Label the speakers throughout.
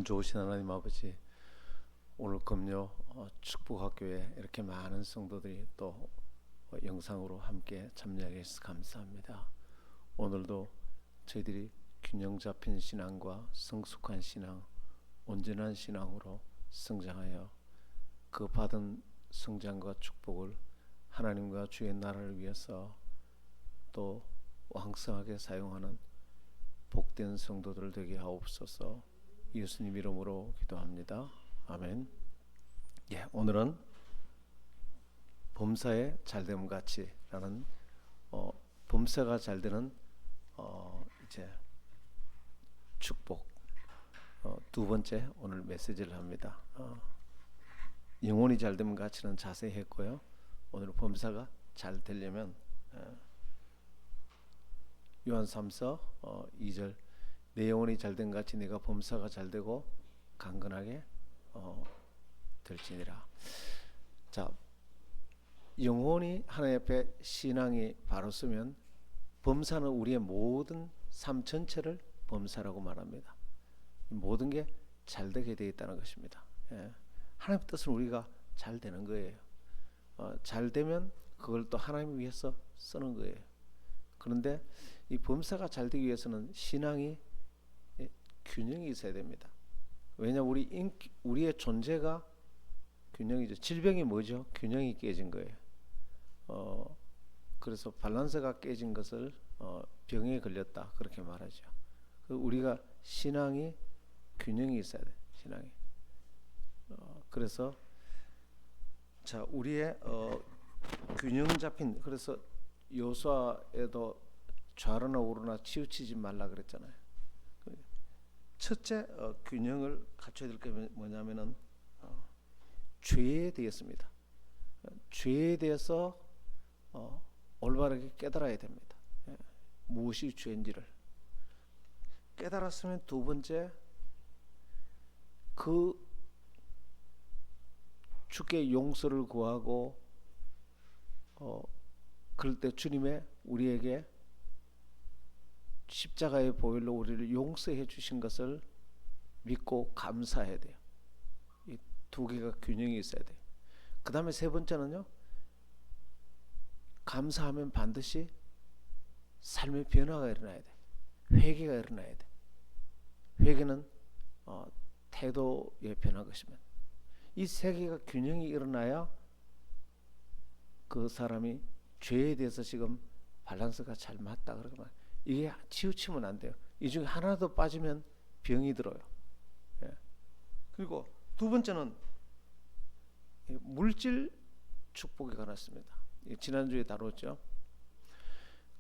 Speaker 1: 좋으신 하나님 아버지, 오늘 금요 축복학교에 이렇게 많은 성도들이 또 영상으로 함께 참여하게 해주셔서 감사합니다. 오늘도 저희들이 균형 잡힌 신앙과 성숙한 신앙, 온전한 신앙으로 성장하여 그 받은 성장과 축복을 하나님과 주의 나라를 위해서 또 왕성하게 사용하는 복된 성도들 되게 하옵소서. 예수님 이름으로 기도합니다. 아멘. 오늘은 범사에 잘됨 같이라는 범사가 잘되는 이제 축복 두 번째 오늘 메시지를 합니다. 영혼이 잘됨 같이는 자세히 했고요. 오늘 범사가 잘 되려면 요한 3서 2절 내 영혼이 잘된 같이 네가 범사가 잘되고 강건하게 될지니라. 자, 영혼이 하나님 앞에 신앙이 바로 서면 범사는 우리의 모든 삶 전체를 범사라고 말합니다. 모든 게 잘되게 되어 있다는 것입니다. 하나님의 뜻은 우리가 잘 되는 거예요. 잘 되면 그걸 또 하나님 위해서 쓰는 거예요. 그런데 이 범사가 잘 되기 위해서는 신앙이 균형이 있어야 됩니다. 왜냐하면 우리의 존재가 균형이죠. 질병이 뭐죠? 균형이 깨진 거예요. 그래서 밸런스가 깨진 것을 병에 걸렸다 그렇게 말하죠. 우리가 신앙이 균형이 있어야 돼. 신앙이. 그래서 자 우리의 균형 잡힌, 그래서 요수아에도 좌로나 우로나 치우치지 말라 그랬잖아요. 첫째 균형을 갖춰야 될 게 뭐냐면은 죄에 대해서입니다. 죄에 대해서 올바르게 깨달아야 됩니다. 무엇이 죄인지를 깨달았으면 두 번째 그 주께 용서를 구하고 그럴 때 주님의 우리에게 십자가의 보혈로 우리를 용서해 주신 것을 믿고 감사해야 돼요. 이 두 개가 균형이 있어야 돼요. 그 다음에 세 번째는요, 감사하면 반드시 삶의 변화가 일어나야 돼. 회개가 일어나야 돼. 회개는 태도의 변화 것이면 이 세 개가 균형이 일어나야 그 사람이 죄에 대해서 지금 밸런스가 잘 맞다 그러면 이게 치우치면 안 돼요. 이 중에 하나도 빠지면 병이 들어요. 그리고 두 번째는 물질 축복에 관했습니다. 지난주에 다뤘죠.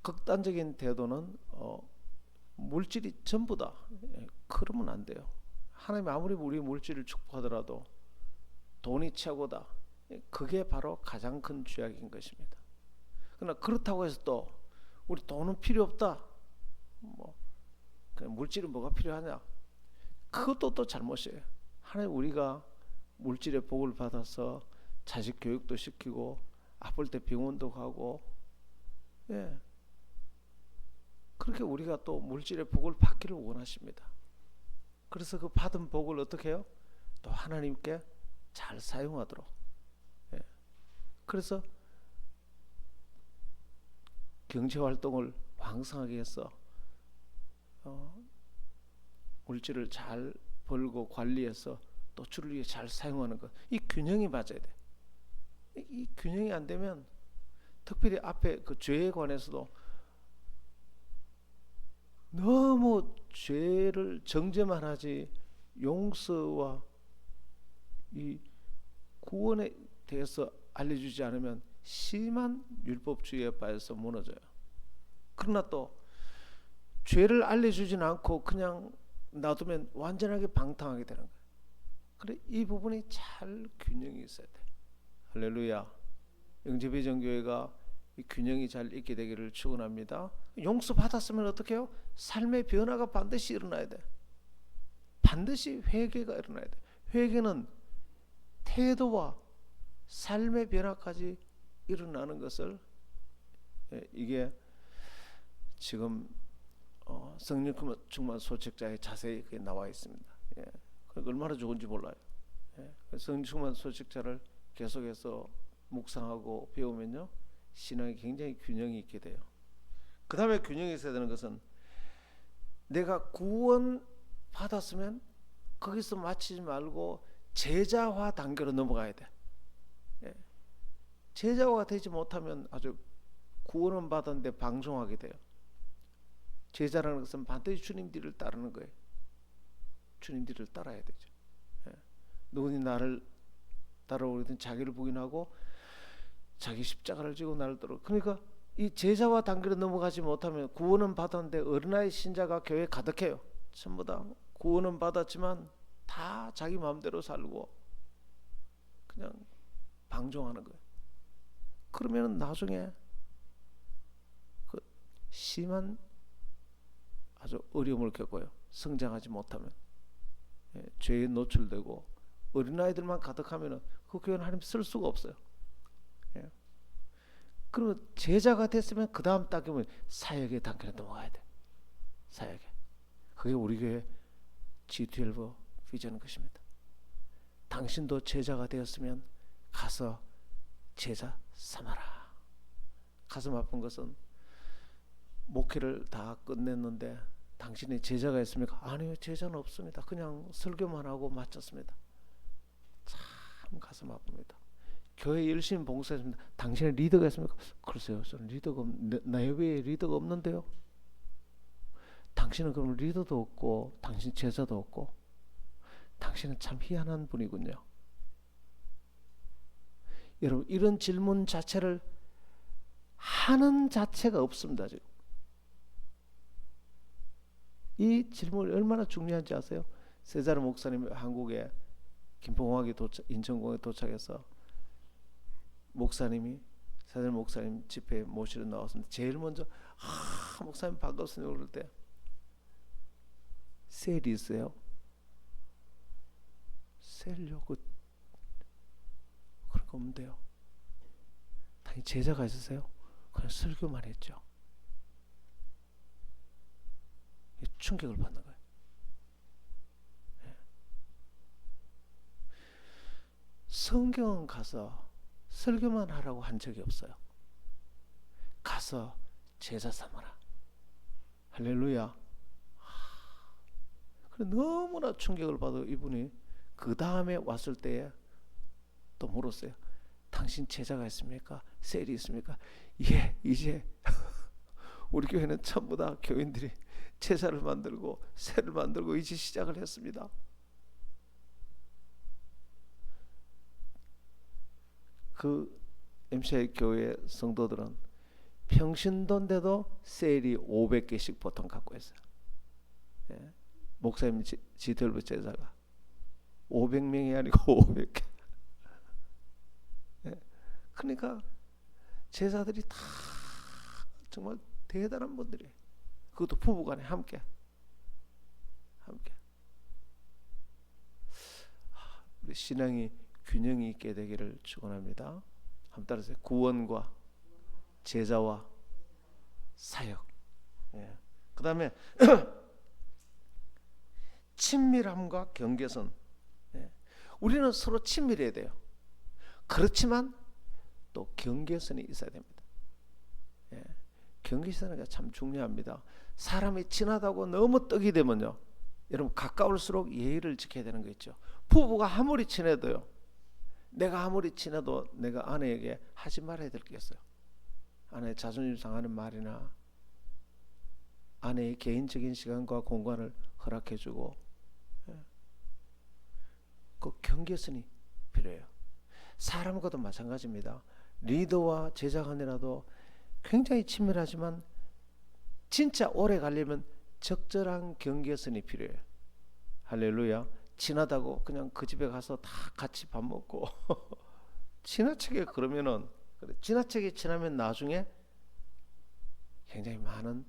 Speaker 1: 극단적인 태도는 물질이 전부다. 그러면 안 돼요. 하나님 아무리 우리 물질을 축복하더라도 돈이 최고다. 그게 바로 가장 큰 죄악인 것입니다. 그러나 그렇다고 해서 또 우리 돈은 필요 없다. 물질은 뭐가 필요하냐? 그것도 또 잘못이에요. 하나님 우리가 물질의 복을 받아서 자식 교육도 시키고 아플 때 병원도 가고, 그렇게 우리가 또 물질의 복을 받기를 원하십니다. 그래서 그 받은 복을 어떻게 해요? 또 하나님께 잘 사용하도록. 그래서 경제활동을 왕성하게 해서 물질을 잘 벌고 관리해서 또 주를 위해 잘 사용하는 것, 이 균형이 맞아야 돼. 이 균형이 안 되면 특별히 앞에 그 죄에 관해서도 너무 죄를 정죄만 하지 용서와 이 구원에 대해서 알려주지 않으면 심한 율법주의에 빠져서 무너져요. 그러나 또 죄를 알려주지는 않고 그냥 놔두면 완전하게 방탕하게 되는 거예요. 그래 이 부분이 잘 균형이 있어야 돼. 할렐루야. 영접의 정교회가 이 균형이 잘 있게 되기를 축원합니다. 용서 받았으면 어떻게 해요? 삶의 변화가 반드시 일어나야 돼. 반드시 회개가 일어나야 돼. 회개는 태도와 삶의 변화까지 일어나는 것을, 이게 지금 성령 충만 소책자에 자세히 나와 있습니다. 얼마나 좋은지 몰라요. 예. 성령 충만 소식자를 계속해서 묵상하고 배우면요, 신앙이 굉장히 균형이 있게 돼요. 그 다음에 균형이 있어야 되는 것은, 내가 구원 받았으면 거기서 마치지 말고 제자화 단계로 넘어가야 돼. 예. 제자화가 되지 못하면 아주 구원은 받았는데 방종하게 돼요. 제자라는 것은 반드시 주님 뒤를 따르는 거예요. 주님 뒤를 따라야 되죠. 예. 누구니 나를 따라오려든 자기를 부인하고 자기 십자가를 지고 나를 따라. 그러니까 이 제자와 단계로 넘어가지 못하면, 구원은 받았는데 어린아이 신자가 교회에 가득해요. 전부 다 구원은 받았지만 다 자기 마음대로 살고 그냥 방종하는 거예요. 그러면 나중에 그 심한 아주 어려움을 겪어요. 성장하지 못하면. 예, 죄에 노출되고 어린아이들만 가득하면 그 교회는 하나님 쓸 수가 없어요. 예. 그러면 제자가 됐으면 그 다음 단계는 사역의 단계로 넘어가야 돼. 사역에. 그게 우리 교회 G12 비전인 것입니다. 당신도 제자가 되었으면 가서 제자 삼아라. 가슴 아픈 것은, 목회를 다 끝냈는데 당신이 제자가 있습니까? 아니요, 제자는 없습니다. 그냥 설교만 하고 마쳤습니다. 참 가슴 아픕니다. 교회 열심히 봉사했습니다. 당신의 리더가 있습니까? 글쎄요, 저는 리더가 내 외에 리더가 없는데요. 당신은 그럼 리더도 없고 당신 제자도 없고, 당신은 참 희한한 분이군요. 여러분, 이런 질문 자체를 하는 자체가 없습니다. 지금 이 질문이 얼마나 중요한지 아세요? 세자르 목사님 한국에 김포공항에 인천공항에 도착해서 목사님이, 세자르 목사님 집회에 모시러 나왔습니다. 제일 먼저 목사님 반갑습니다 그럴 때, 셀이 있어요? 셀요? 그런 거 없는데요. 당연히 제자가 있으세요? 그냥 설교만 했죠. 충격을 받는 거예요. 네. 성경은 가서 설교만 하라고 한 적이 없어요. 가서 제자 삼아라. 할렐루야. 그래, 너무나 충격을 받아 이분이 그 다음에 왔을 때에 또 물었어요. 당신 제자가 있습니까? 셀이 있습니까? 예, 이제 우리 교회는 전부 다 교인들이 제자를 만들고 셀을 만들고 이제 시작을 했습니다. 그 MCI 교회 성도들은 평신도인데도 셀이 500개씩 보통 갖고 있어요. 예. 목사님 G12 제자가 500명이 아니고 500개. 예. 그러니까 제자들이 다 정말 대단한 분들이, 그것도 부부간에 함께. 우리 신앙이 균형이 있게 되기를 축원합니다. 한번 따라서 구원과 제자와 사역. 예. 그 다음에 친밀함과 경계선. 예. 우리는 서로 친밀해야 돼요. 그렇지만 또 경계선이 있어야 됩니다. 예. 경계선이 참 중요합니다. 사람이 친하다고 너무 떡이 되면요, 여러분 가까울수록 예의를 지켜야 되는 거 있죠. 부부가 아무리 친해도요, 내가 아무리 친해도 내가 아내에게 하지 말아야 될 게 있어요. 아내의 자존심 상하는 말이나 아내의 개인적인 시간과 공간을 허락해주고, 그 경계선이 필요해요. 사람과도 마찬가지입니다. 리더와 제자 간이라도 굉장히 친밀하지만 진짜 오래 가려면 적절한 경계선이 필요해요. 할렐루야. 친하다고 그냥 그 집에 가서 다 같이 밥 먹고 지나치게 그러면은, 지나치게 친하면 나중에 굉장히 많은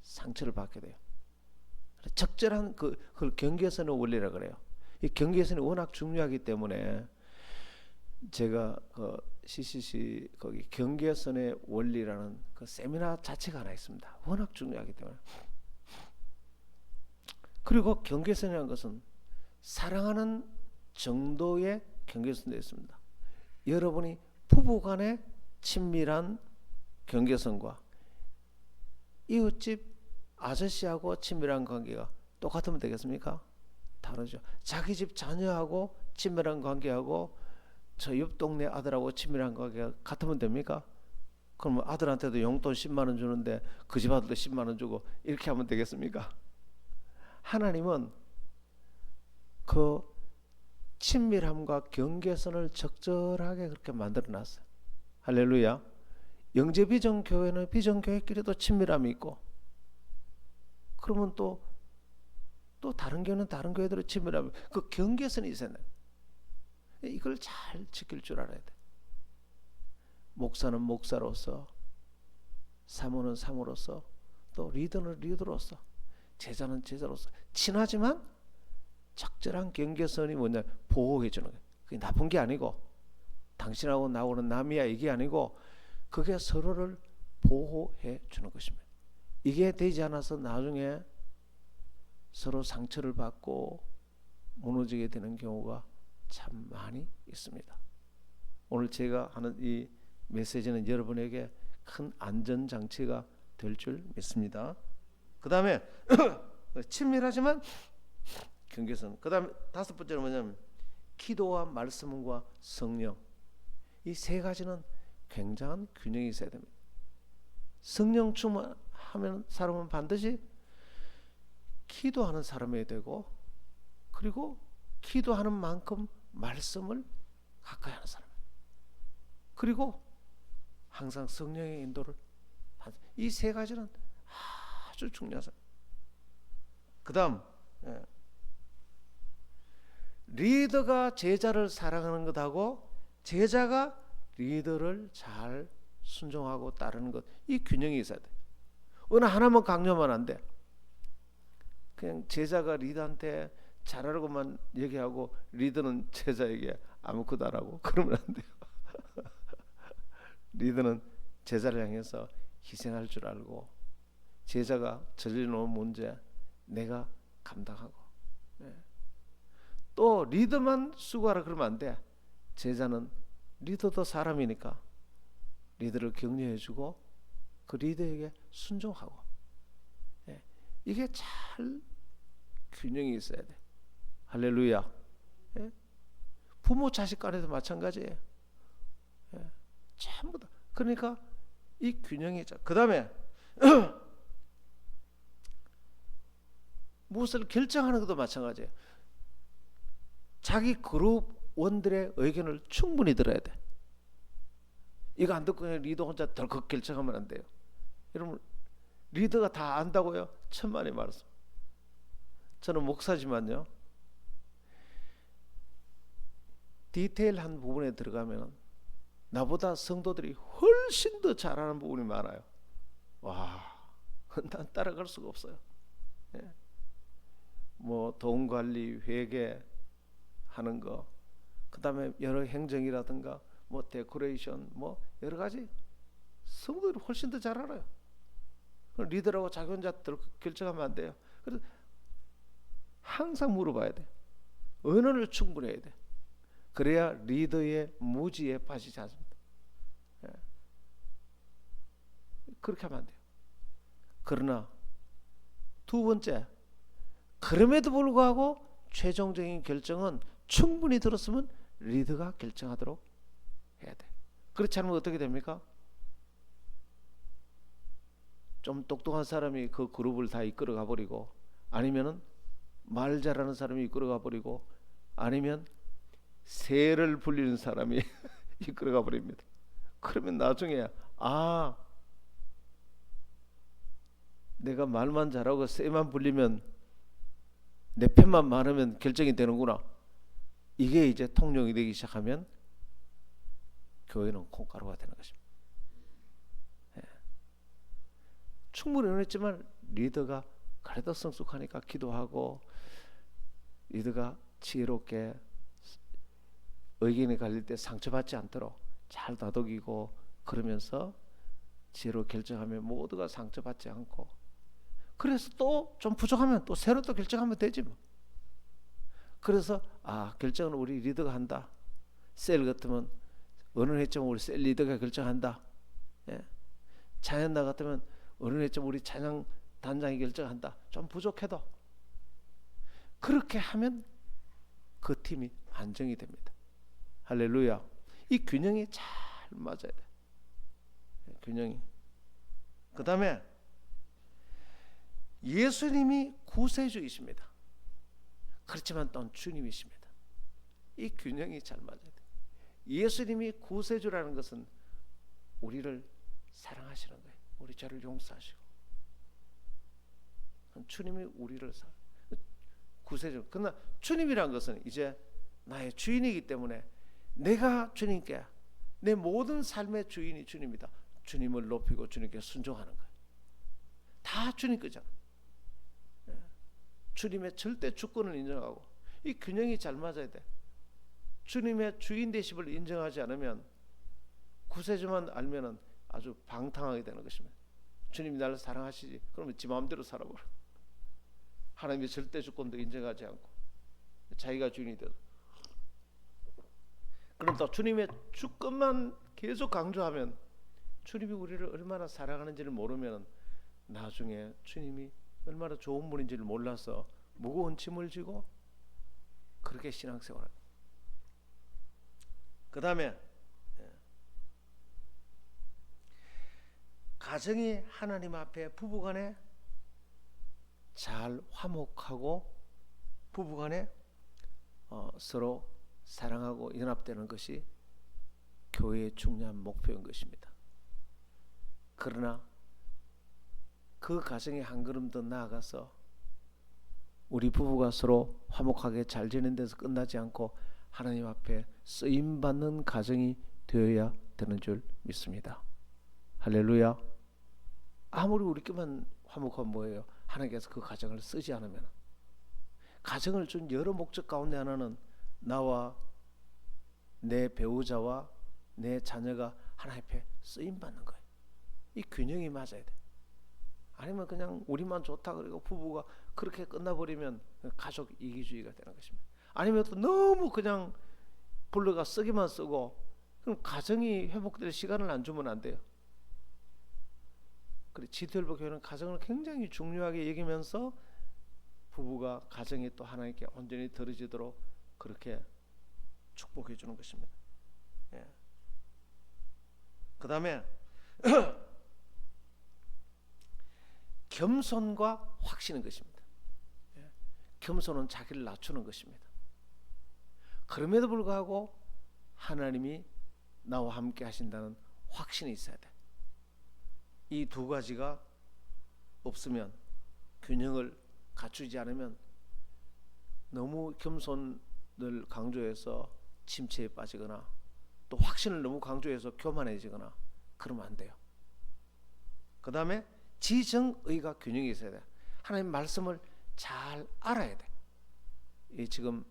Speaker 1: 상처를 받게 돼요. 적절한 그걸 경계선의 원리라 그래요. 이 경계선이 워낙 중요하기 때문에 제가 그 CCC 거기 경계선의 원리라는 그 세미나 자체가 하나 있습니다. 워낙 중요하기 때문에. 그리고 경계선이라는 것은 사랑하는 정도의 경계선도 있습니다. 여러분이 부부간의 친밀한 경계선과 이웃집 아저씨하고 친밀한 관계가 똑같으면 되겠습니까? 다르죠. 자기 집 자녀하고 친밀한 관계하고 저 옆 동네 아들하고 친밀한 관계가 같으면 됩니까? 그러면 아들한테도 용돈 10만 원 주는데 그 집 아들도 10만 원 주고 이렇게 하면 되겠습니까? 하나님은 그 친밀함과 경계선을 적절하게 그렇게 만들어 놨어요. 할렐루야. 영재 비전 교회는 비전 교회끼리도 친밀함이 있고, 그러면 또 다른 교회는 다른 교회들의 친밀함이, 그 경계선이 있어야 돼. 이걸 잘 지킬 줄 알아야 돼. 목사는 목사로서, 사모는 사모로서, 또 리더는 리더로서, 제자는 제자로서 친하지만 적절한 경계선이 뭐냐, 보호해 주는 거예요. 그게 나쁜 게 아니고, 당신하고 나하고는 남이야 이게 아니고, 그게 서로를 보호해 주는 것입니다. 이게 되지 않아서 나중에 서로 상처를 받고 무너지게 되는 경우가 참 많이 있습니다. 오늘 제가 하는 이 메시지는 여러분에게 큰 안전장치가 될 줄 믿습니다. 그 다음에 친밀하지만 경계선. 그 다음에 다섯 번째는 뭐냐면 기도와 말씀과 성령. 이 세 가지는 굉장한 균형이 있어야 됩니다. 성령 충만하면 사람은 반드시 기도하는 사람이 되고, 그리고 기도하는 만큼 말씀을 가까이 하는 사람, 그리고 항상 성령의 인도를, 이 세 가지는 아주 중요하다. 그 다음 리더가 제자를 사랑하는 것하고 제자가 리더를 잘 순종하고 따르는 것, 이 균형이 있어야 돼. 어느 하나만 강요하면 안 돼. 그냥 제자가 리더한테 잘하라고만 얘기하고 리더는 제자에게 아무것도 안 하고 그러면 안 돼요. 리더는 제자를 향해서 희생할 줄 알고, 제자가 저질러놓은 문제 내가 감당하고, 또 리더만 수고하라 그러면 안 돼. 제자는 리더도 사람이니까 리더를 격려해주고 그 리더에게 순종하고, 이게 잘 균형이 있어야 돼. 할렐루야. 부모 자식 간에도 마찬가지예요. 전부 다. 그러니까 이 균형이 있죠. 그 다음에 무엇을 결정하는 것도 마찬가지예요. 자기 그룹원들의 의견을 충분히 들어야 돼. 이거 안 듣고 그냥 리더 혼자 덜컥 결정하면 안 돼요. 여러분, 리더가 다 안다고요? 천만의 말씀. 저는 목사지만요, 디테일한 부분에 들어가면 나보다 성도들이 훨씬 더 잘하는 부분이 많아요. 와, 난 따라갈 수가 없어요. 뭐 돈 관리, 회계 하는 거, 그 다음에 여러 행정이라든가 뭐 데코레이션, 뭐 여러 가지 성도들이 훨씬 더 잘 알아요. 리더라고 자기 혼자 결정하면 안 돼요. 그래서 항상 물어봐야 돼. 언어를 충분히 해야 돼. 그래야 리더의 무지에 빠지지 않습니다. 그렇게 하면 안 돼요. 그러나 두 번째, 그럼에도 불구하고 최종적인 결정은 충분히 들었으면 리더가 결정하도록 해야 돼. 그렇지 않으면 어떻게 됩니까? 좀 똑똑한 사람이 그 그룹을 다 이끌어가 버리고, 아니면은 말 잘하는 사람이 이끌어가 버리고, 아니면 새를 불리는 사람이 이끌어가 버립니다. 그러면 나중에 내가 말만 잘하고 새만 불리면 내 편만 많으면 결정이 되는구나. 이게 이제 통용이 되기 시작하면 교회는 콩가루가 되는 것입니다. 충분히 은했지만 리더가 그래도 성숙하니까 기도하고, 리더가 지혜롭게 의견이 갈릴 때 상처받지 않도록 잘 다독이고, 그러면서 지혜로 결정하면 모두가 상처받지 않고, 그래서 또 좀 부족하면 또 새로 또 결정하면 되지 뭐. 그래서 결정은 우리 리더가 한다. 셀 같으면 어느 회점 우리 셀 리더가 결정한다. 예. 찬양단 같으면 어느 회점 우리 찬양 단장이 결정한다. 좀 부족해도 그렇게 하면 그 팀이 안정이 됩니다. 할렐루야. 이 균형이 잘 맞아야 돼. 균형이. 그 다음에 예수님이 구세주이십니다. 그렇지만 또 주님이십니다. 이 균형이 잘 맞아야 돼. 예수님이 구세주라는 것은 우리를 사랑하시는 거예요. 우리 죄를 용서하시고. 주님이 우리를 구세주. 그러나 주님이란 것은 이제 나의 주인이기 때문에 내가 주님께 내 모든 삶의 주인이 주님이다. 주님을 높이고 주님께 순종하는 거예요. 다 주님 거잖아. 주님의 절대 주권을 인정하고 이 균형이 잘 맞아야 돼. 주님의 주인 되심을 인정하지 않으면 구세주만 알면은 아주 방탕하게 되는 것입니다. 주님이 나를 사랑하시지. 그러면 지 마음대로 살아버려. 하나님의 절대 주권도 인정하지 않고 자기가 주인이 되고. 그럼 또 주님의 주권만 계속 강조하면 주님이 우리를 얼마나 사랑하는지를 모르면 나중에 주님이 얼마나 좋은 분인지를 몰라서 무거운 짐을 지고 그렇게 신앙생활을. 그 다음에 가정이 하나님 앞에 부부간에 잘 화목하고 부부간에 서로 사랑하고 연합되는 것이 교회의 중요한 목표인 것입니다. 그러나 그 가정이 한 걸음 더 나아가서 우리 부부가 서로 화목하게 잘 지내는 데서 끝나지 않고 하나님 앞에 쓰임받는 가정이 되어야 되는 줄 믿습니다. 할렐루야. 아무리 우리끼만 화목하면 뭐예요? 하나님께서 그 가정을 쓰지 않으면. 가정을 준 여러 목적 가운데 하나는 나와 내 배우자와 내 자녀가 하나님 앞에 쓰임받는 거예요. 이 균형이 맞아야 돼. 아니면 그냥 우리만 좋다 그리고 부부가 그렇게 끝나버리면 가족 이기주의가 되는 것입니다. 아니면 또 너무 그냥 불러가 쓰기만 쓰고 그럼 가정이 회복될 시간을 안 주면 안 돼요. 그래 지도일보 교회는 가정을 굉장히 중요하게 여기면서 부부가 가정이 또 하나님께 온전히 드려지도록 그렇게 축복해 주는 것입니다. 예. 그 다음에 겸손과 확신인 것입니다. 예. 겸손은 자기를 낮추는 것입니다. 그럼에도 불구하고 하나님이 나와 함께 하신다는 확신이 있어야 돼. 이 두 가지가 없으면 균형을 갖추지 않으면 너무 겸손을 강조해서 침체에 빠지거나 또 확신을 너무 강조해서 교만해지거나 그러면 안 돼요. 그 다음에 지정의가 균형이 있어야 돼. 하나님 말씀을 잘 알아야 돼. 이 지금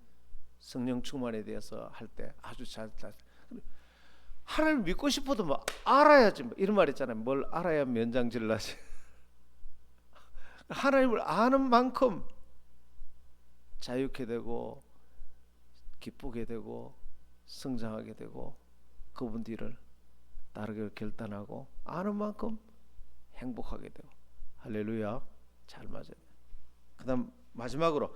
Speaker 1: 성령 충만에 대해서 할 때 아주 잘 하나님 믿고 싶어도 뭐 알아야지 뭐 이런 말 있잖아요. 뭘 알아야 면장질 나지. 하나님을 아는 만큼 자유케 되고 기쁘게 되고 성장하게 되고 그분 뒤를 따르기를 결단하고 아는 만큼 행복하게 되고. 할렐루야. 잘 맞아요. 그 다음 마지막으로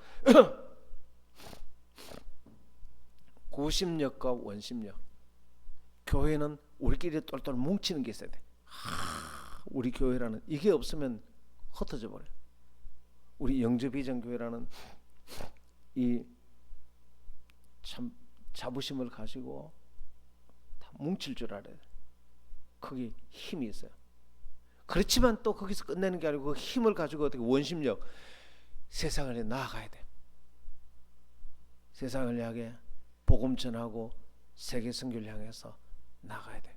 Speaker 1: 구심력과 원심력. 교회는 우리끼리 똘똘 뭉치는 게 있어야 돼. 우리 교회라는 이게 없으면 흩어져 버려요. 우리 영주비전교회라는 이 참 자부심을 가지고 다 뭉칠 줄 알아야 돼. 거기 힘이 있어요. 그렇지만 또 거기서 끝내는 게 아니고 그 힘을 가지고 어떻게 원심력 세상을 나아가야 돼. 세상을 향해 복음 전하고 세계 선교를 향해서 나가야 돼.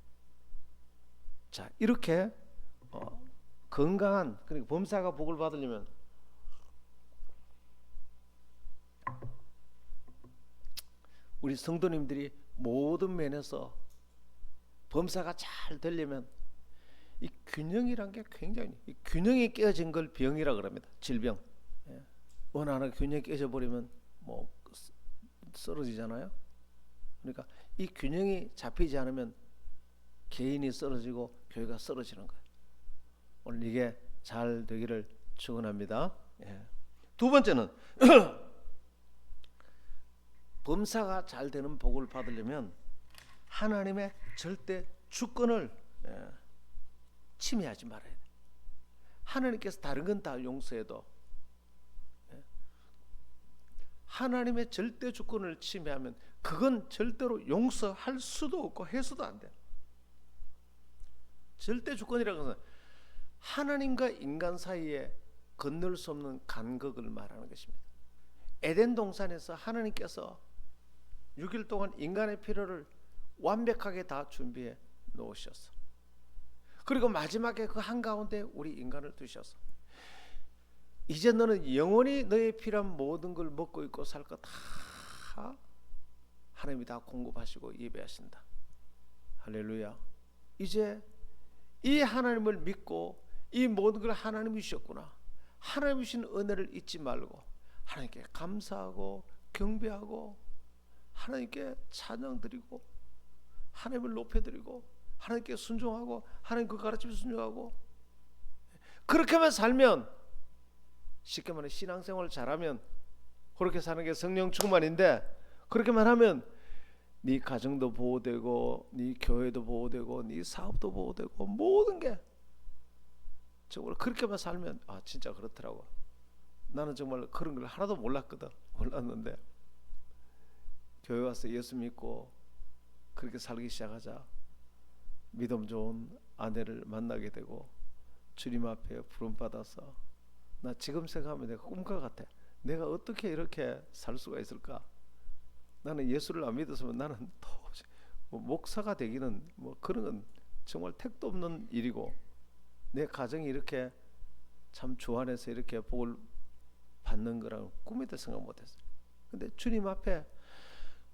Speaker 1: 자, 이렇게 건강한 그러니까 범사가 복을 받으려면 우리 성도님들이 모든 면에서 범사가 잘 되려면 이 균형이란 게 굉장히 이 균형이 깨어진 걸 병이라 그럽니다. 질병. 어느 하나 균형이 깨져 버리면 뭐 쓰러지잖아요. 그러니까 이 균형이 잡히지 않으면 개인이 쓰러지고 교회가 쓰러지는 거예요. 오늘 이게 잘 되기를 축원합니다. 예. 두 번째는 범사가 잘 되는 복을 받으려면 하나님의 절대 주권을 침해하지 말아야 돼. 하나님께서 다른 건 다 용서해도 하나님의 절대 주권을 침해하면 그건 절대로 용서할 수도 없고 해서도 안 돼. 절대 주권이라는 것은 하나님과 인간 사이에 건널 수 없는 간극을 말하는 것입니다. 에덴 동산에서 하나님께서 6일 동안 인간의 필요를 완벽하게 다 준비해 놓으셨어. 그리고 마지막에 그 한가운데 우리 인간을 두셨어. 이제 너는 영원히 너의 필요한 모든 걸 먹고 있고 살 거 다 하나님이 다 공급하시고 예배하신다. 할렐루야. 이제 이 하나님을 믿고 이 모든 걸 하나님이 주셨구나. 하나님이 주신 은혜를 잊지 말고 하나님께 감사하고 경배하고 하나님께 찬양 드리고 하나님을 높여드리고 하나님께 순종하고 하나님 그 가르침에 순종하고 그렇게만 살면, 쉽게 말해 신앙생활을 잘하면 그렇게 사는 게 성령 충만인데, 그렇게만 하면 네 가정도 보호되고 네 교회도 보호되고 네 사업도 보호되고 모든 게 정말 그렇게만 살면 진짜 그렇더라고. 나는 정말 그런 걸 하나도 몰랐는데 교회 와서 예수 믿고 그렇게 살기 시작하자 믿음 좋은 아내를 만나게 되고 주님 앞에 부름 받아서, 나 지금 생각하면 내가 꿈과 같아. 내가 어떻게 이렇게 살 수가 있을까? 나는 예수를 안 믿었으면 나는 뭐 목사가 되기는 뭐 그런 건 정말 택도 없는 일이고, 내 가정이 이렇게 참 주안에서 이렇게 복을 받는 거라고 꿈에도 생각 못했어요. 근데 주님 앞에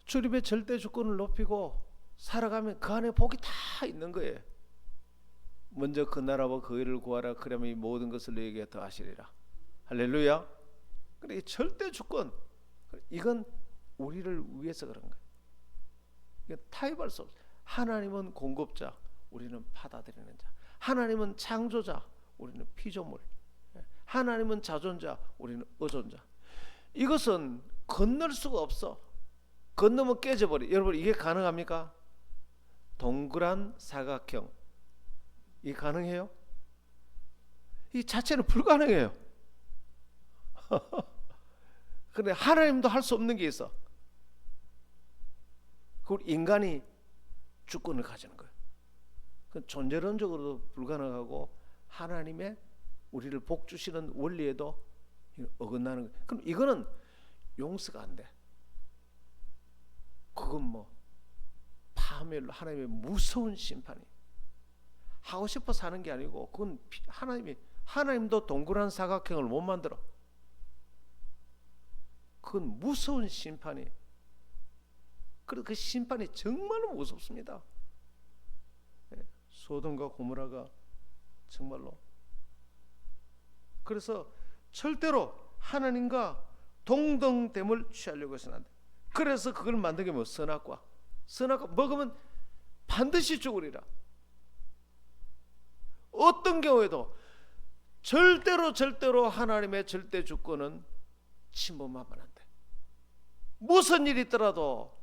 Speaker 1: 주님의 절대 주권을 높이고 살아가면 그 안에 복이 다 있는 거예요. 먼저 그 나라와 그 의를 구하라, 그러면 이 모든 것을 너에게 더하시리라. 할렐루야. 근데 이 절대 주권, 이건 우리를 위해서 그런 거예요. 이건 타협할 수 없어요. 하나님은 공급자, 우리는 받아들이는 자. 하나님은 창조자, 우리는 피조물. 하나님은 자존자, 우리는 의존자. 이것은 건널 수가 없어. 건너면 깨져버려. 여러분, 이게 가능합니까? 동그란 사각형, 이게 가능해요? 이 자체는 불가능해요. 그런데 하나님도 할 수 없는 게 있어. 그걸 인간이 주권을 가지는 거예요. 존재론적으로도 불가능하고 하나님의 우리를 복 주시는 원리에도 어긋나는 거예요. 그럼 이거는 용서가 안 돼. 그건 뭐 파멸로 하나님의 무서운 심판이, 하고 싶어 사는 게 아니고 그건 하나님도 동그란 사각형을 못 만들어. 그건 무서운 심판이. 그래서 그 심판이 정말로 무섭습니다. 소돔과 고모라가 정말로. 그래서 절대로 하나님과 동등됨을 취하려고 해서는 안 돼. 그래서 그걸 만든 게 뭐 선악과 먹으면 반드시 죽으리라. 어떤 경우에도 절대로 하나님의 절대 주권은 침범하면 안 돼. 무슨 일이 있더라도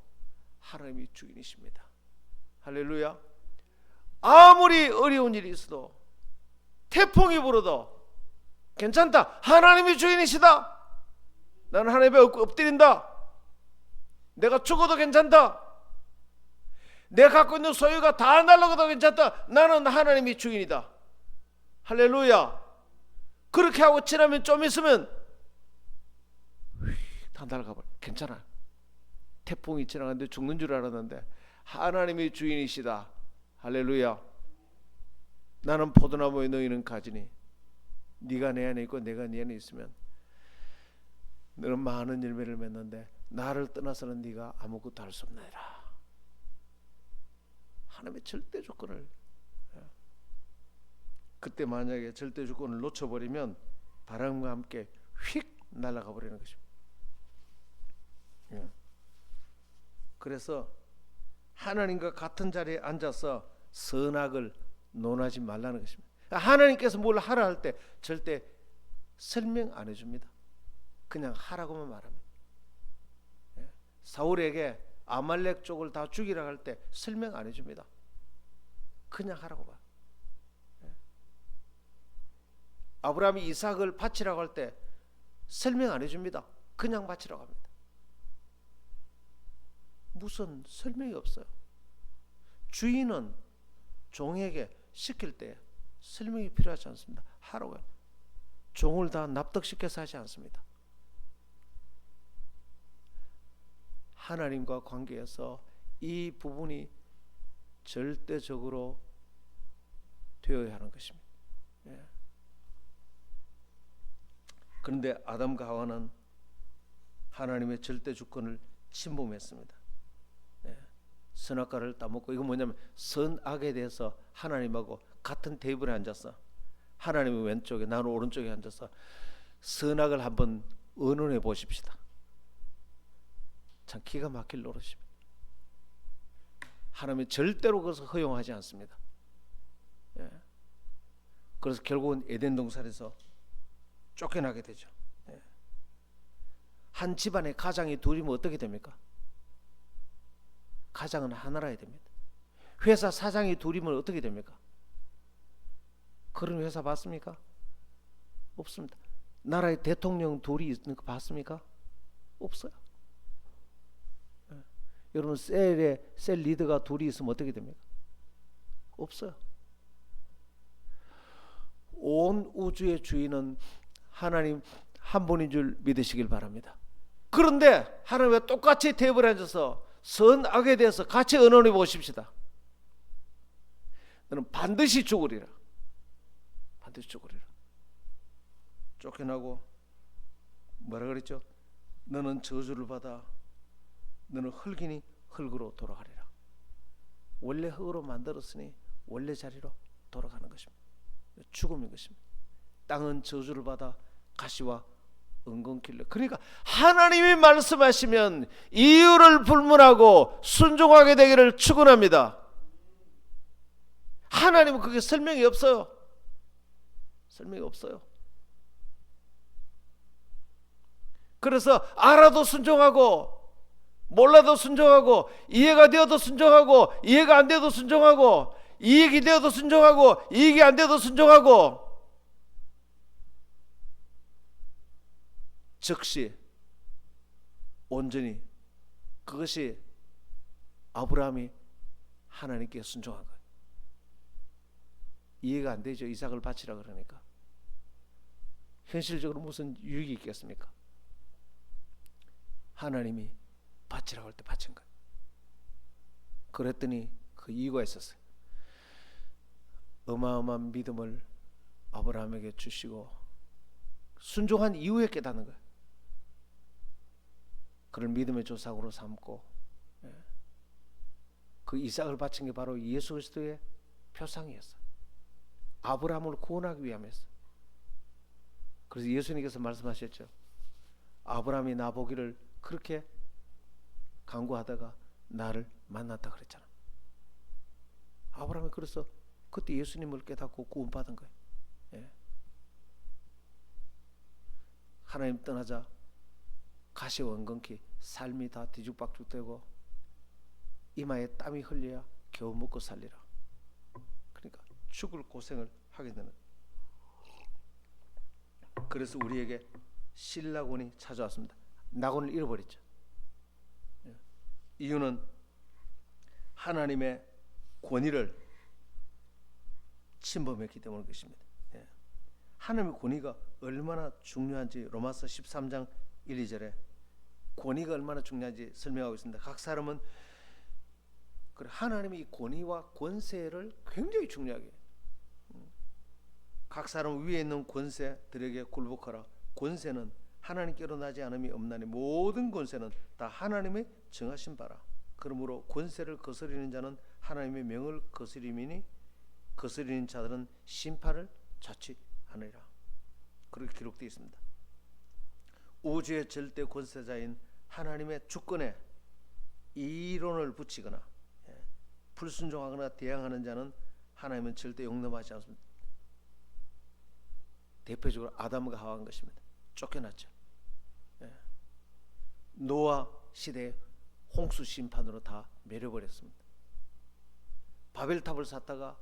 Speaker 1: 하나님이 주인이십니다. 할렐루야. 아무리 어려운 일이 있어도, 태풍이 불어도 괜찮다. 하나님이 주인이시다. 나는 하나님 앞에 엎드린다. 내가 죽어도 괜찮다. 내가 갖고 있는 소유가 다 날아가도 괜찮다. 나는 하나님이 주인이다. 할렐루야. 그렇게 하고 지나면 좀 있으면 다 날아가버려. 괜찮아. 태풍이 지나가는데 죽는 줄 알았는데 하나님이 주인이시다. 할렐루야. 나는 포도나무에 너희는 가지니 네가 내 안에 있고 내가 네 안에 있으면 너는 많은 열매를 맺는데 나를 떠나서는 네가 아무것도 할 수 없나이다. 하나님의 절대 조건을, 그때 만약에 절대 조건을 놓쳐버리면 바람과 함께 휙 날아가 버리는 것입니다. 그래서 하나님과 같은 자리에 앉아서 선악을 논하지 말라는 것입니다. 하나님께서 뭘 하라 할 때 절대 설명 안 해줍니다. 그냥 하라고만 말합니다. 사울에게 아말렉 쪽을 다 죽이라 할 때 설명 안 해줍니다. 그냥 하라고 봐. 아브라함이 이삭을 바치라고 할 때 설명 안 해줍니다. 그냥 바치라고 합니다. 무슨 설명이 없어요. 주인은 종에게 시킬 때 설명이 필요하지 않습니다. 하라고 해요. 종을 다 납득시켜서 하지 않습니다. 하나님과 관계에서 이 부분이 절대적으로 되어야 하는 것입니다. 그런데 아담과 하와는 하나님의 절대 주권을 침범했습니다. 선악과를 따먹고, 이건 뭐냐면 선악에 대해서 하나님하고 같은 테이블에 앉아서 하나님은 왼쪽에 나는 오른쪽에 앉아서 선악을 한번 의논해 보십시다. 참 기가 막힐 노릇입니다. 하나님이 절대로 그것을 허용하지 않습니다. 그래서 결국은 에덴 동산에서 쫓겨나게 되죠. 한 집안의 가장이 둘이면 어떻게 됩니까? 가장은 하나라야 됩니다. 회사 사장이 둘이면 어떻게 됩니까? 그런 회사 봤습니까? 없습니다. 나라의 대통령 둘이 있는 거 봤습니까? 없어요. 여러분 셀 리더가 둘이 있으면 어떻게 됩니까? 없어요. 온 우주의 주인은 하나님 한 분인 줄 믿으시길 바랍니다. 그런데 하나님과 똑같이 테이블에 앉아서 선악에 대해서 같이 의논해 보십시다. 너는 반드시 죽으리라. 반드시 죽으리라. 쫓겨나고 뭐라 그랬죠? 너는 저주를 받아 너는 흙이니 흙으로 돌아가리라. 원래 흙으로 만들었으니 원래 자리로 돌아가는 것입니다. 죽음인 것입니다. 땅은 저주를 받아 가시와 은근길래. 그러니까 하나님이 말씀하시면 이유를 불문하고 순종하게 되기를 축원합니다. 하나님은 그게 설명이 없어요. 설명이 없어요. 그래서 알아도 순종하고 몰라도 순종하고 이해가 되어도 순종하고 이해가 안 되어도 순종하고 이익이 되어도 순종하고 이익이 안 되어도 순종하고 즉시 온전히 그것이 아브라함이 하나님께 순종한 거예요. 이해가 안 되죠. 이삭을 바치라 그러니까. 현실적으로 무슨 유익이 있겠습니까? 하나님이 바치라고 할 때 바친 거예요. 그랬더니 그 이유가 있었어요. 어마어마한 믿음을 아브라함에게 주시고 순종한 이후에 깨닫는 거예요. 그를 믿음의 조상으로 삼고 그 이삭을 바친 게 바로 예수 그리스도의 표상이었어요. 아브라함을 구원하기 위함이었어요. 그래서 예수님께서 말씀하셨죠. 아브라함이 나보기를 그렇게 간구하다가 나를 만났다 그랬잖아. 아브라함이 그래서 그때 예수님을 깨닫고 구원받은 거예요. 하나님 떠나자 가시와 은근히 삶이 다 뒤죽박죽되고 이마에 땀이 흘려야 겨우 먹고 살리라. 그러니까 죽을 고생을 하게 되는. 그래서 우리에게 신라곤이 찾아왔습니다. 낙원을 잃어버렸죠. 이유는 하나님의 권위를 침범했기 때문인 것입니다. 하나님의 권위가 얼마나 중요한지 로마서 13장 1, 2절에 권위가 얼마나 중요한지 설명하고 있습니다. 각 사람은 하나님의 이 권위와 권세를 굉장히 중요하게 해요. 각 사람 위에 있는 권세들에게 굴복하라. 권세는 하나님께로 나지 않음이 없나니 모든 권세는 다 하나님의 정하신 바라. 그러므로 권세를 거스리는 자는 하나님의 명을 거스림이니 거스리는 자들은 심판을 자취하느니라. 그렇게 기록되어 있습니다. 우주의 절대 권세자인 하나님의 주권에 이론을 붙이거나 불순종하거나 대항하는 자는 하나님은 절대 용납하지 않습니다. 대표적으로 아담과 하와인 것입니다. 쫓겨났죠. 노아 시대에 홍수 심판으로 다 매려버렸습니다. 바벨탑을 샀다가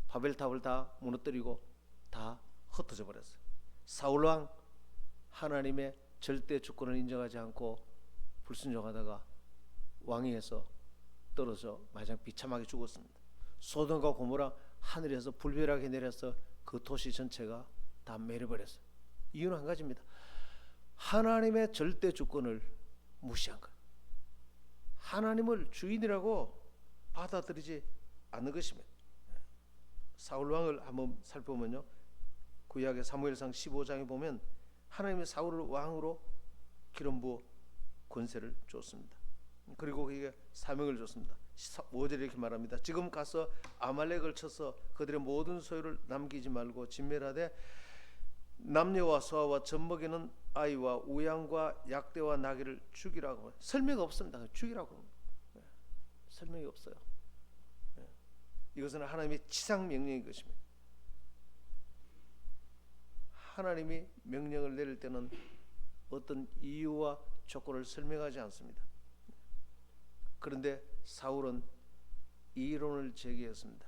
Speaker 1: 바벨탑을 다 무너뜨리고 다 흩어져 버렸어요. 사울왕 하나님의 절대 주권을 인정하지 않고 불순종하다가 왕위에서 떨어져 마냥 비참하게 죽었습니다. 소돔과 고모라 하늘에서 불벼락이 내려서 그 도시 전체가 다 매려버렸어요. 이유는 한 가지입니다. 하나님의 절대 주권을 무시한 거예요. 하나님을 주인이라고 받아들이지 않는 것입니다. 사울 왕을 한번 살펴보면요, 구약의 사무엘상 15장에 보면 하나님의 사울을 왕으로 기름 부어 권세를 줬습니다. 그리고 그에게 사명을 줬습니다. 5절에 이렇게 말합니다. 지금 가서 아말렉을 쳐서 그들의 모든 소유를 남기지 말고 진멸하되 남녀와 소아와 젖먹이는 아이와 우양과 약대와 나귀를 죽이라고. 설명이 없습니다. 죽이라고. 설명이 없어요. 이것은 하나님의 치상 명령인 것입니다. 하나님이 명령을 내릴 때는 어떤 이유와 조건을 설명하지 않습니다. 그런데 사울은 이론을 제기했습니다.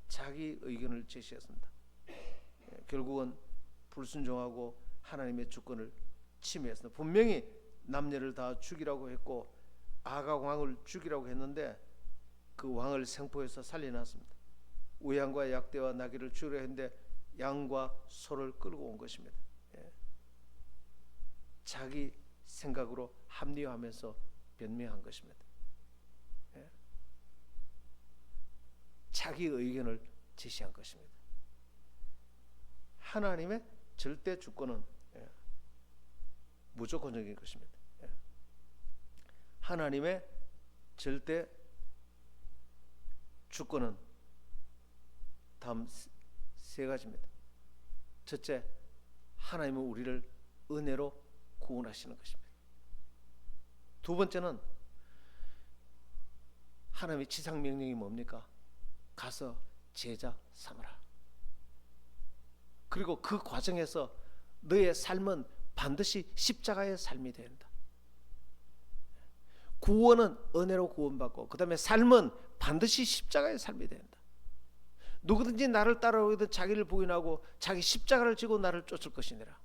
Speaker 1: 자기 의견을 제시했습니다. 결국은 불순종하고 하나님의 주권을 침해했습니다. 분명히 남녀를 다 죽이라고 했고 아각 왕을 죽이라고 했는데 그 왕을 생포해서 살려놨습니다. 우양과 약대와 나귀를 죽이려 했는데 양과 소를 끌고 온 것입니다. 자기 생각으로 합리화하면서 변명한 것입니다. 자기 의견을 제시한 것입니다. 하나님의 절대 주권은 무조건적인 것입니다. 하나님의 절대 주권은 다음 세 가지입니다. 첫째, 하나님은 우리를 은혜로 구원하시는 것입니다. 두 번째는 하나님의 지상 명령이 뭡니까? 가서 제자 삼으라. 그리고 그 과정에서 너의 삶은 반드시 십자가의 삶이 된다. 구원은 은혜로 구원받고 그 다음에 삶은 반드시 십자가의 삶이 된다. 누구든지 나를 따라오거든 자기를 부인하고 자기 십자가를 지고 나를 쫓을 것이니라.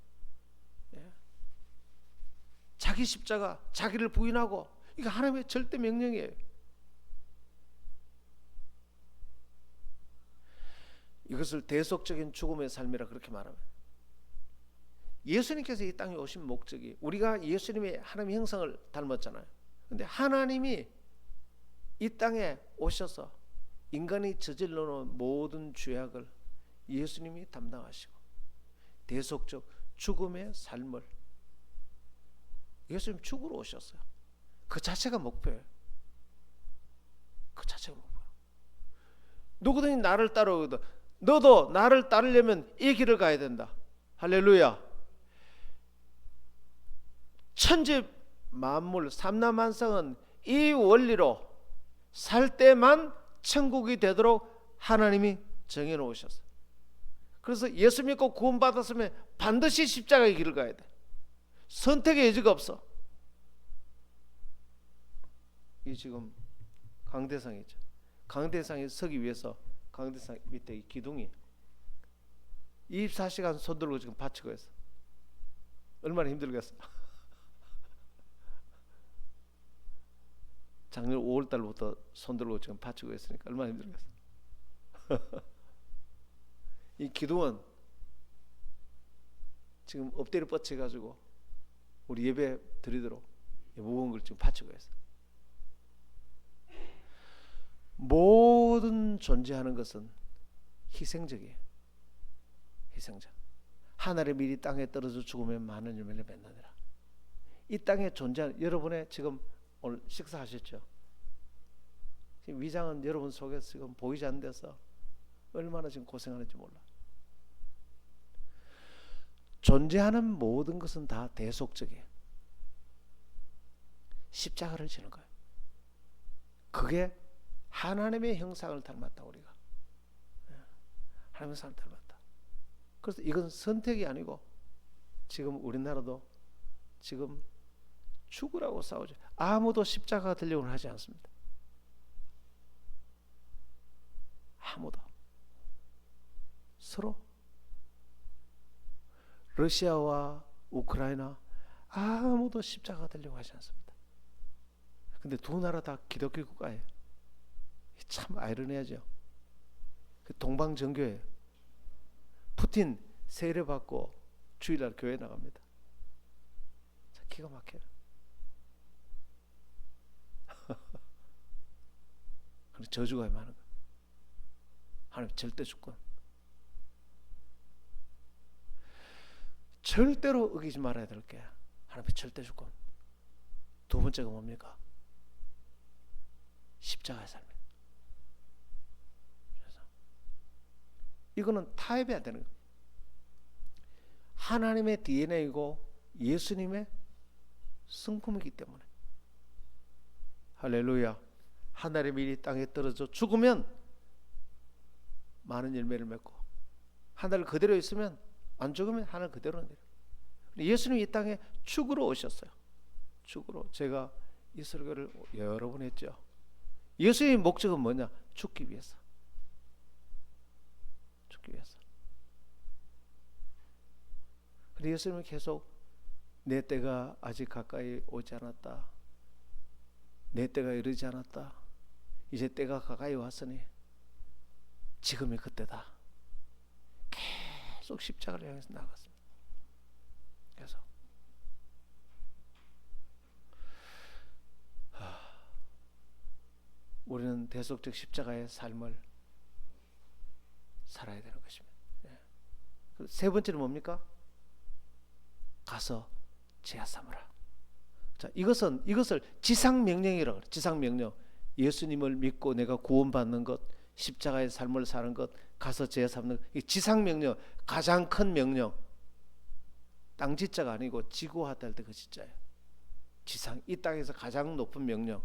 Speaker 1: 자기 십자가, 자기를 부인하고, 이게 하나님의 절대 명령이에요. 이것을 대속적인 죽음의 삶이라 그렇게 말합니다. 예수님께서 이 땅에 오신 목적이, 우리가 예수님의 하나님의 형상을 닮았잖아요. 근데 하나님이 이 땅에 오셔서 인간이 저질러 놓은 모든 죄악을 예수님이 담당하시고 대속적 죽음의 삶을 예수님 죽으러 오셨어요. 그 자체가 목표예요. 그 자체가 목표예요. 누구든지 나를 따라오거든, 너도 나를 따르려면 이 길을 가야 된다. 할렐루야. 천지 만물 삼라만상은 이 원리로 살 때만 천국이 되도록 하나님이 정해놓으셨어요. 그래서 예수 믿고 구원받았으면 반드시 십자가의 길을 가야 돼. 선택의 여지가 없어. 이 지금 강대상이죠. 강대상에 서기 위해서 강대상 밑에 이 기둥이 24시간 손 들고 지금 받치고 있어. 얼마나 힘들겠어. 작년 5월달부터 손 들고 지금 받치고 있으니까 얼마나 힘들겠어. 이 기둥은 지금 엎드려 뻗쳐가지고 우리 예배 드리도록 무거운 걸 지금 받치고 있어. 모든 존재하는 것은 희생적이에요. 희생적. 하늘의 밀이 땅에 떨어져 죽으면 많은 열매를 맺느니라. 이 땅에 존재하는, 여러분의 지금 오늘 식사하셨죠? 지금 위장은 여러분 속에 지금 보이지 않는 데서 얼마나 지금 고생하는지 몰라. 존재하는 모든 것은 다 대속적이에요. 십자가를 지는 거예요. 그게 하나님의 형상을 닮았다. 우리가 하나님의 형상을 닮았다. 그래서 이건 선택이 아니고 지금 우리나라도 지금 죽으라고 싸우죠. 아무도 십자가 들려고는 하지 않습니다. 아무도. 서로 러시아와 우크라이나 아무도 십자가 들려고 하지 않습니다. 근데 두 나라 다 기독교 국가예요. 참 아이러니하죠. 동방정교예요. 푸틴 세례 받고 주일날 교회 나갑니다. 기가 막혀요. 저주가 많은 거예요. 하나님 절대 주권. 절대로 어기지 말아야 될 게 하나님의 절대 주권. 두 번째가 뭡니까? 십자가의 삶이에요. 그래서 이거는 타협이 안 되는 거예요. 하나님의 DNA이고 예수님의 성품이기 때문에. 할렐루야. 하늘의 밀이 땅에 떨어져 죽으면 많은 열매를 맺고, 하늘 그대로 있으면 안 죽으면 하늘 그대로 내려. 예수님이 이 땅에 죽으러 오셨어요. 죽으러. 제가 이 설교를 여러 번 했죠. 예수님의 목적은 뭐냐? 죽기 위해서. 죽기 위해서. 그런데 예수님은 계속 내 때가 아직 가까이 오지 않았다. 내 때가 이르지 않았다. 이제 때가 가까이 왔으니 지금이 그때다. 계속 십자가를 향해서 나갔습니다. 그래서 우리는 대속적 십자가의 삶을 살아야 되는 것입니다. 세 번째는 뭡니까? 가서 죄 삼으라. 자, 이것을 지상명령이라고 해요. 지상명령. 예수님을 믿고 내가 구원받는 것, 십자가의 삶을 사는 것, 가서 죄 삼는 것. 지상명령, 가장 큰 명령. 땅지자가 아니고 지구화될 때 그 지자예요. 지상, 이 땅에서 가장 높은 명령.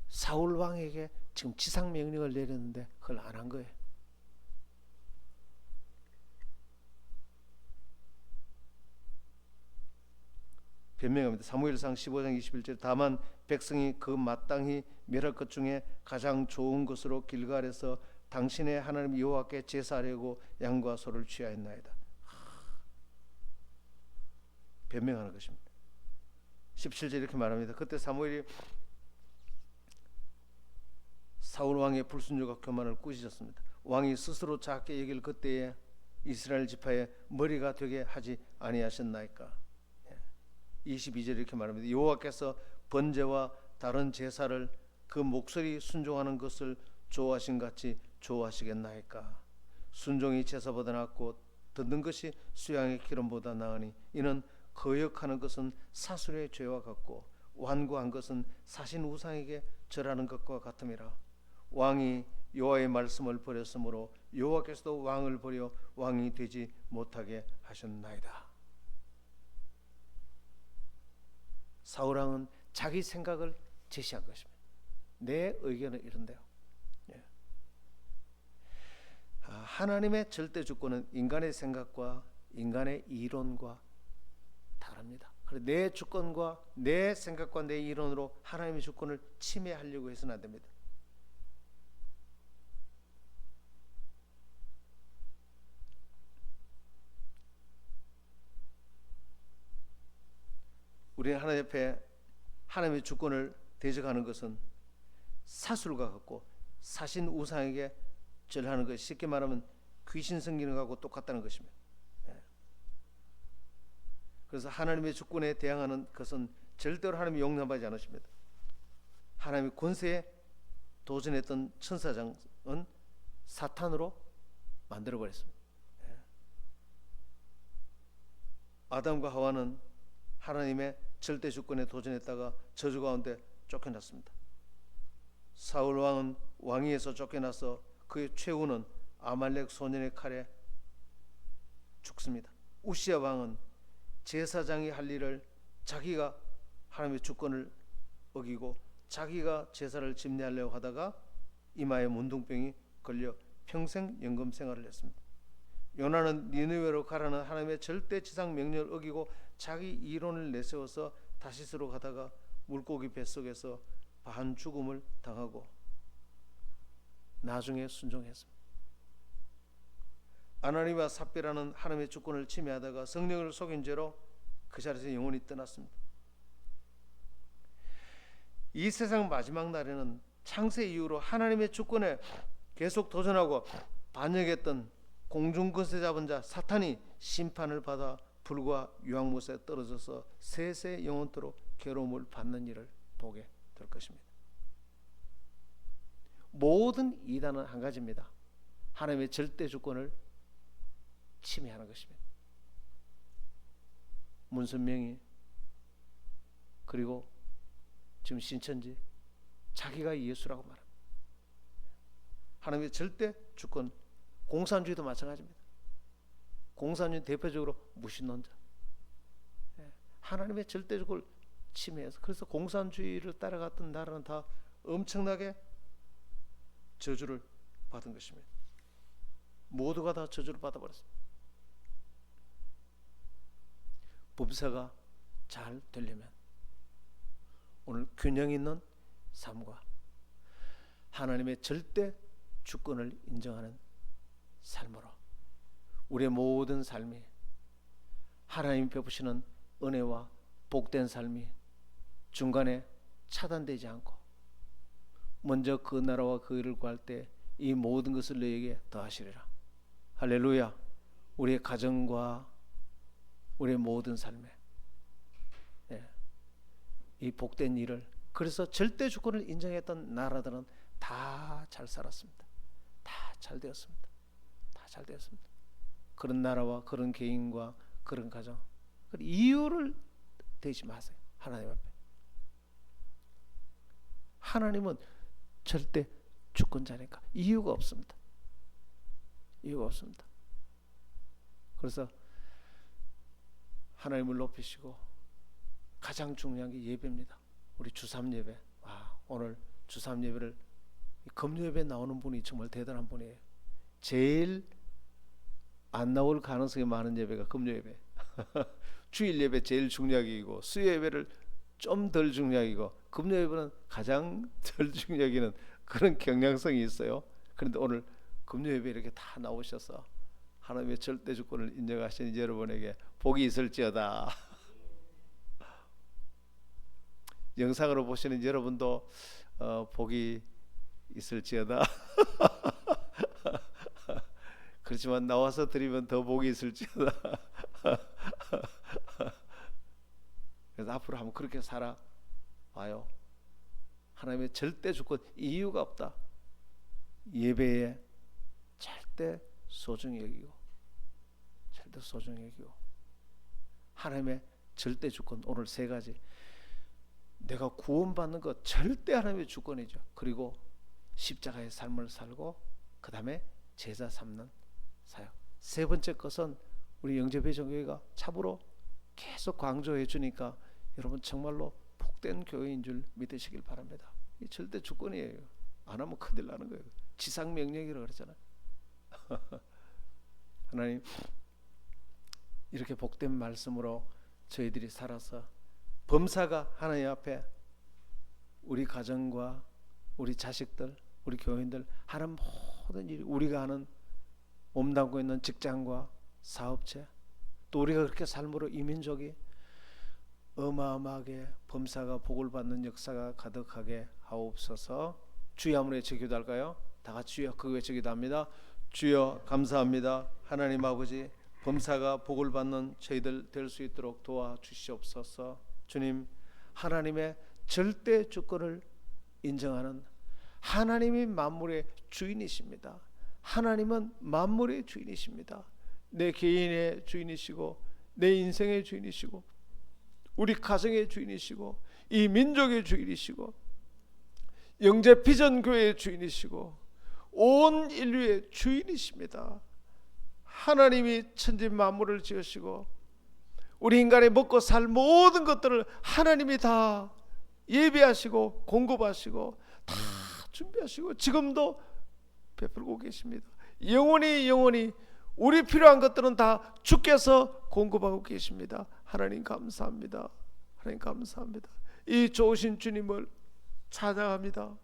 Speaker 1: 사울 왕에게 지금 지상명령을 내렸는데 그걸 안 한 거예요. 변명합니다. 사무엘상 15장 21절 다만 백성이 그 마땅히 멸할 것 중에 가장 좋은 것으로 길갈에서 당신의 하나님 여호와께 제사하려고 양과 소를 취하였나이다. 변명하는 것입니다. 17절 이렇게 말합니다. 그때 사무엘이 사울 왕의 불순종과 교만을 꾸짖었습니다. 왕이 스스로 작게 여길 그때에 이스라엘 지파의 머리가 되게 하지 아니하셨나이까. 22절 이렇게 말합니다. 여호와께서 번제와 다른 제사를 그 목소리 순종하는 것을 좋아하신 같이 좋아하시겠나이까. 순종이 제사보다 낫고 듣는 것이 수양의 기름보다 나으니 이는 거역하는 것은 사술의 죄와 같고 완고한 것은 사신 우상에게 절하는 것과 같음이라. 왕이 여호와의 말씀을 버렸으므로 여호와께서도 왕을 버려 왕이 되지 못하게 하셨나이다. 사울왕은 자기 생각을 제시한 것입니다. 내 의견은 이런데요. 하나님의 절대 주권은 인간의 생각과 인간의 이론과 다릅니다. 그래서 내 주권과 내 생각과 내 이론으로 하나님의 주권을 침해하려고 해서는 안 됩니다. 우리는 하나님 앞에 하나님의 주권을 대적하는 것은 사술과 같고 사신 우상에게 절하는 것, 쉽게 말하면 귀신 섬기는 것하고 똑같다는 것입니다. 그래서 하나님의 주권에 대항하는 것은 절대로 하나님이 용납하지 않으십니다. 하나님의 권세에 도전했던 천사장은 사탄으로 만들어버렸습니다. 아담과 하와는 하나님의 절대 주권에 도전했다가 저주 가운데 쫓겨났습니다. 사울 왕은 왕위에서 쫓겨나서 그의 최후는 아말렉 소년의 칼에 죽습니다. 우시야 왕은 제사장이 할 일을 자기가 하나님의 주권을 어기고 자기가 제사를 집례하려고 하다가 이마에 문둥병이 걸려 평생 연금 생활을 했습니다. 요나는 니느웨로 가라는 하나님의 절대 지상 명령을 어기고 자기 이론을 내세워서 다시스로 가다가 물고기 뱃속에서 반 죽음을 당하고 나중에 순종했습니다. 아나니와 삽비라는 하나님의 주권을 침해하다가 성령을 속인 죄로 그 자리에서 영원히 떠났습니다. 이 세상 마지막 날에는 창세 이후로 하나님의 주권에 계속 도전하고 반역했던 공중권세 잡은 자 사탄이 심판을 받아 불과 유황못에 떨어져서 세세 영원토록 괴로움을 받는 일을 보게 될 것입니다. 모든 이단은 한 가지입니다. 하나님의 절대 주권을 침해하는 것입니다. 문선명이 그리고 지금 신천지 자기가 예수라고 말합니다. 하나님의 절대 주권, 공산주의도 마찬가지입니다. 공산주의 대표적으로 무신론자, 하나님의 절대 주권을 침해해서, 그래서 공산주의를 따라갔던 나라는 다 엄청나게 저주를 받은 것입니다. 모두가 다 저주를 받아버렸습니다. 범사가 잘 되려면 오늘 균형 있는 삶과 하나님의 절대 주권을 인정하는 삶으로 우리의 모든 삶이 하나님이 베푸시는 은혜와 복된 삶이 중간에 차단되지 않고 먼저 그 나라와 그 일을 구할 때 이 모든 것을 너에게 더하시리라. 할렐루야. 우리의 가정과 우리의 모든 삶에 이 복된 일을, 그래서 절대 주권을 인정했던 나라들은 다 잘 살았습니다. 다 잘 되었습니다. 다 잘 되었습니다. 그런 나라와 그런 개인과 그런 가정, 이유를 대지 마세요. 하나님 앞에. 하나님은 절대 주권자니까 이유가 없습니다. 이유가 없습니다. 그래서 하나님을 높이시고 가장 중요한 게 예배입니다. 우리 주삼 예배. 오늘 주삼 예배를 금요 예배 나오는 분이 정말 대단한 분이에요. 제일 안 나올 가능성이 많은 예배가 금요 예배. 주일 예배 제일 중요하기고 수요 예배를 좀 덜 중요하기고 금요 예배는 가장 덜 중요하기는 그런 경향성이 있어요. 그런데 오늘 금요 예배 이렇게 다 나오셔서 하나님의 절대 주권을 인정하시는 여러분에게 복이 있을지어다. 영상으로 보시는 여러분도 복이 있을지어다. 그렇지만 나와서 드리면 더 복이 있을지어다. 그래서 앞으로 한번 그렇게 살아봐요. 하나님의 절대 주권, 이유가 없다. 예배에 절대 소중히 여기고, 절대 소중히 여기고, 하나님의 절대 주권, 오늘 세 가지. 내가 구원받는 것 절대 하나님의 주권이죠. 그리고 십자가의 삶을 살고 그 다음에 제자 삼는 사역. 세 번째 것은 우리 영접회전교회가 참으로 계속 강조해 주니까 여러분 정말로 복된 교회인 줄 믿으시길 바랍니다. 이 절대 주권이에요. 안 하면 큰일 나는 거예요. 지상명령이라고 그러잖아요. 하나님, 이렇게 복된 말씀으로 저희들이 살아서 범사가 하나님 앞에 우리 가정과 우리 자식들, 우리 교인들 하는 모든 일이, 우리가 하는 몸담고 있는 직장과 사업체, 또 우리가 그렇게 삶으로 이 민족이 어마어마하게 범사가 복을 받는 역사가 가득하게 하옵소서. 주여 한번 외쳐 기도할까요? 다 같이 주여 그 외쳐 기도합니다. 주여 감사합니다. 하나님 아버지, 범사가 복을 받는 저희들 될 수 있도록 도와주시옵소서. 주님, 하나님의 절대 주권을 인정하는 하나님이 만물의 주인이십니다. 하나님은 만물의 주인이십니다. 내 개인의 주인이시고 내 인생의 주인이시고 우리 가정의 주인이시고 이 민족의 주인이시고 영재 비전 교회의 주인이시고 온 인류의 주인이십니다. 하나님이 천지 만물을 지으시고 우리 인간의 먹고 살 모든 것들을 하나님이 다 예비하시고 공급하시고 다 준비하시고 지금도 베풀고 계십니다. 영원히 우리 필요한 것들은 다 주께서 공급하고 계십니다. 하나님 감사합니다. 하나님 감사합니다. 이 좋으신 주님을 찬양합니다.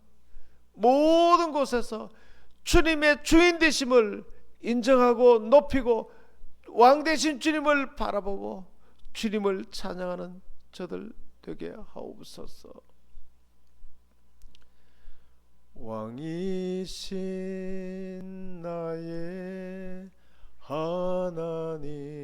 Speaker 1: 모든 곳에서 주님의 주인 되심을 인정하고 높이고 왕 되신 주님을 바라보고 주님을 찬양하는 저들 되게 하옵소서. 왕이신 나의 하나님